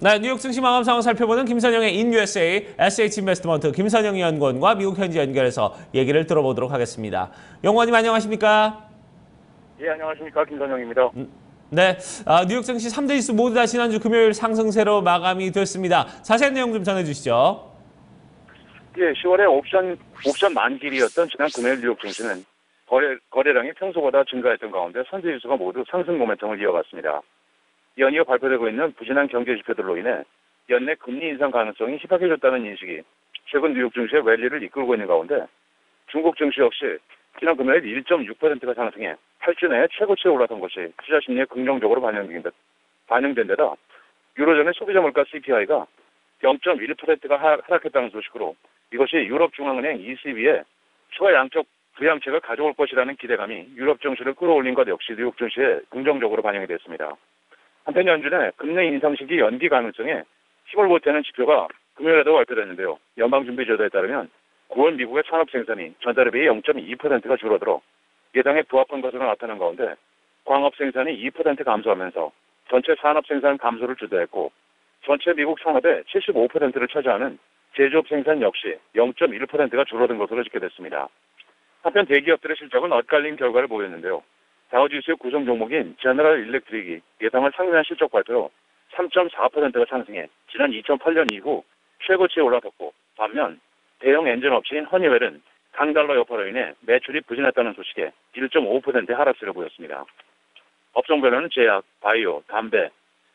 네, 뉴욕 증시 마감 상황 살펴보는 김선영의 인 USA SH 인베스트먼트 김선영 연구원과 미국 현지 연결해서 얘기를 들어보도록 하겠습니다. 연구원님 안녕하십니까? 예, 안녕하십니까. 김선영입니다. 네, 뉴욕 증시 3대 지수 모두 다 지난주 금요일 상승세로 마감이 됐습니다. 자세한 내용 좀 전해주시죠. 예, 10월에 옵션 만길이었던 지난 금요일 뉴욕 증시는 거래량이 평소보다 증가했던 가운데 선제 지수가 모두 상승 모멘텀을 이어갔습니다. 연이어 발표되고 있는 부진한 경제 지표들로 인해 연내 금리 인상 가능성이 희박해졌다는 인식이 최근 뉴욕 증시의 랠리를 이끌고 있는 가운데 중국 증시 역시 지난 금요일 1.6%가 상승해 8주 내에 최고치에 올랐던 것이 투자 심리에 긍정적으로 반영된 데다 유로존의 소비자 물가 CPI가 0.1%가 하락했다는 소식으로 이것이 유럽중앙은행 ECB의 추가 양적 부양책을 가져올 것이라는 기대감이 유럽 증시를 끌어올린 것 역시 뉴욕 증시에 긍정적으로 반영이 됐습니다. 한편 연준의 금리 인상 시기 연기 가능성에 힘을 보태는 지표가 금요일에도 발표됐는데요. 연방준비제도에 따르면 9월 미국의 산업 생산이 전달에 비해 0.2%가 줄어들어 예상에 부합한 것으로 나타난 가운데 광업 생산이 2% 감소하면서 전체 산업 생산 감소를 주도했고 전체 미국 산업의 75%를 차지하는 제조업 생산 역시 0.1%가 줄어든 것으로 집계됐습니다. 한편 대기업들의 실적은 엇갈린 결과를 보였는데요. 다우지수의 구성 종목인 제너럴 일렉트릭이 예상을 상회한 실적 발표로 3.4%가 상승해 지난 2008년 이후 최고치에 올라섰고 반면 대형 엔진 업체인 허니웰은 강달러 여파로 인해 매출이 부진했다는 소식에 1.5%의 하락세를 보였습니다. 업종별로는 제약, 바이오, 담배,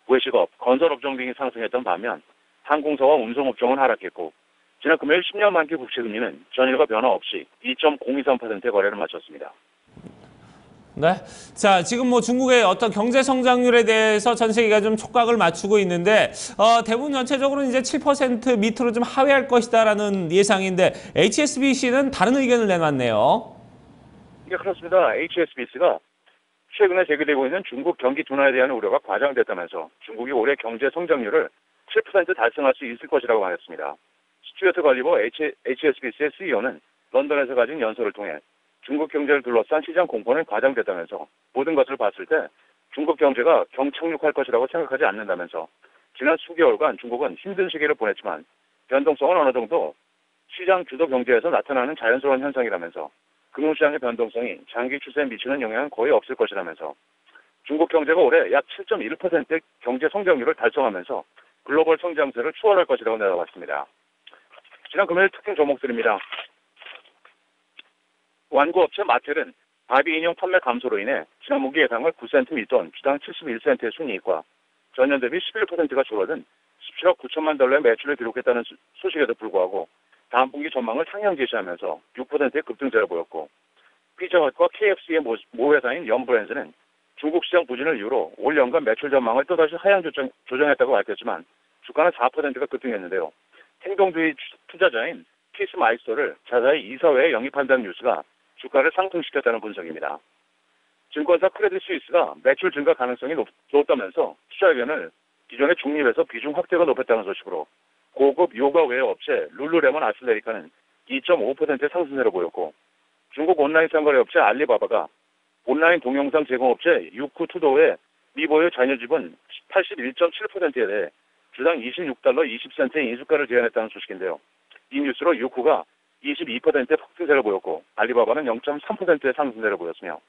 외식업, 건설업종 등이 상승했던 반면 항공사와 운송업종은 하락했고 지난 금요일 10년 만기 국채금리는 전일과 변화 없이 2.023%의 거래를 마쳤습니다. 네. 자, 지금 뭐 중국의 어떤 경제 성장률에 대해서 전 세계가 좀 촉각을 맞추고 있는데, 대부분 전체적으로 이제 7% 밑으로 좀 하회할 것이다라는 예상인데, HSBC는 다른 의견을 내놨네요. 예, 그렇습니다. HSBC가 최근에 제기되고 있는 중국 경기 둔화에 대한 우려가 과장됐다면서 중국이 올해 경제 성장률을 7% 달성할 수 있을 것이라고 말했습니다. 스튜어트 걸리버 HSBC의 CEO는 런던에서 가진 연설을 통해 중국 경제를 둘러싼 시장 공포는 과장됐다면서 모든 것을 봤을 때 중국 경제가 경착륙할 것이라고 생각하지 않는다면서 지난 수개월간 중국은 힘든 시기를 보냈지만 변동성은 어느 정도 시장 주도 경제에서 나타나는 자연스러운 현상이라면서 금융시장의 변동성이 장기 추세에 미치는 영향은 거의 없을 것이라면서 중국 경제가 올해 약 7.1%의 경제 성장률을 달성하면서 글로벌 성장세를 추월할 것이라고 내다봤습니다. 지난 금요일 특징 종목들입니다. 완구업체 마텔은 바비 인형 판매 감소로 인해 지난 분기 예상을 9센트 윗돈 주당 71센트의 순이익과 전년 대비 11%가 줄어든 17억 9천만 달러의 매출을 기록했다는 소식에도 불구하고 다음 분기 전망을 상향 제시하면서 6%의 급등세를 보였고 피자헛과 KFC의 모 회사인 염브랜즈는 중국 시장 부진을 이유로 올 연간 매출 전망을 또다시 하향 조정했다고 밝혔지만 주가는 4%가 급등했는데요. 행동주의 투자자인 키스마이스터를 자사의 이사회에 영입한다는 뉴스가 주가를 상승시켰다는 분석입니다. 증권사 크레딧 스위스가 매출 증가 가능성이 높다면서 투자 의견을 기존의 중립에서 비중 확대가 높였다는 소식으로 고급 요가 웨어 업체 룰루레몬 아슬레리카는 2.5%의 상승세를 보였고 중국 온라인 상거래 업체 알리바바가 온라인 동영상 제공업체 유쿠투도의 미보의 잔여 지분 81.7%에 대해 주당 26달러 20센트의 인수가를 제안했다는 소식인데요. 이 뉴스로 유쿠가 22%의 폭등세를 보였고 알리바바는 0.3%의 상승세를 보였으며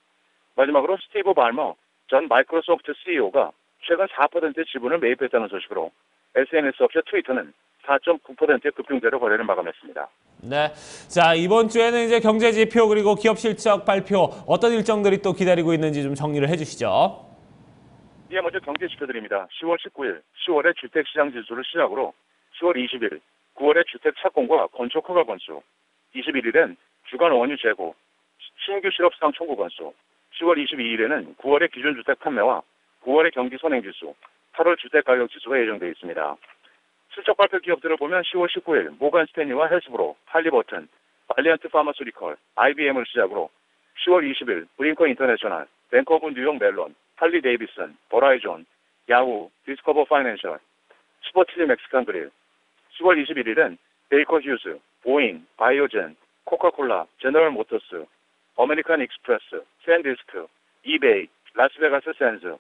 마지막으로 스티브 발머 전 마이크로소프트 CEO가 최근 4%의 지분을 매입했다는 소식으로 SNS 업체 트위터는 4.9%의 급등세로 거래를 마감했습니다. 네. 자, 이번 주에는 이제 경제 지표 그리고 기업 실적 발표 어떤 일정들이 또 기다리고 있는지 좀 정리를 해주시죠. 예, 먼저 경제 지표들입니다. 10월 19일, 10월의 주택시장 지수를 시작으로 10월 20일, 9월의 주택 착공과 건축 허가 건수, 21일엔 주간 원유 재고, 신규 실업수당 청구 건수, 10월 22일에는 9월의 기준주택 판매와 9월의 경기 선행지수, 8월 주택가격지수가 예정되어 있습니다. 실적 발표 기업들을 보면 10월 19일 모간 스탠리와 헬스브로, 할리버튼, 발리안트 파마스리컬, IBM을 시작으로 10월 20일 브링커 인터내셔널, 뱅크 오브 뉴욕 멜론, 할리 데이비슨, 버라이존, 야후, 디스커버 파이낸셜, 스포티지 멕시칸 그릴, 10월 21일엔 베이커 휴즈, 보잉, 바이오젠, 코카콜라, 제너럴 모터스, 어메리칸 익스프레스, 샌디스크, 이베이, 라스베가스 샌즈,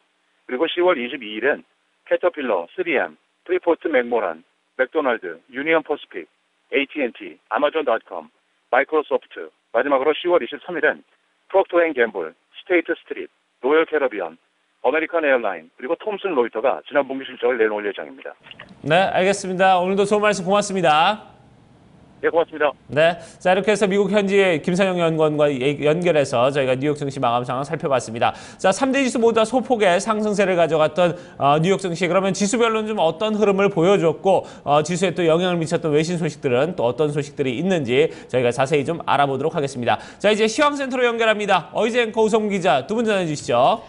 그리고 10월 22일엔 캐터필러, 3M, 프리포스트 맥모란, 맥도날드, 유니언 퍼시픽, AT&T, 아마존.com, 마이크로소프트, 마지막으로 10월 23일엔 프록터 앤 갬블, 스테이트 스트릿, 로열 캐러비언, 아메리칸 에어라인, 그리고 톰슨 로이터가 지난 분기 실적을 내놓을 예정입니다. 네, 알겠습니다. 오늘도 좋은 말씀 고맙습니다. 네, 고맙습니다. 네, 자 이렇게 해서 미국 현지의 김선영 연구원과 연결해서 저희가 뉴욕 증시 마감 상황 살펴봤습니다. 자, 3대 지수 모두 다 소폭의 상승세를 가져갔던 뉴욕 증시, 그러면 지수별로는 좀 어떤 흐름을 보여줬고 지수에 또 영향을 미쳤던 외신 소식들은 또 어떤 소식들이 있는지 저희가 자세히 좀 알아보도록 하겠습니다. 자, 이제 시황센터로 연결합니다. 어이제 앵커 우성 기자 두 분 전해주시죠.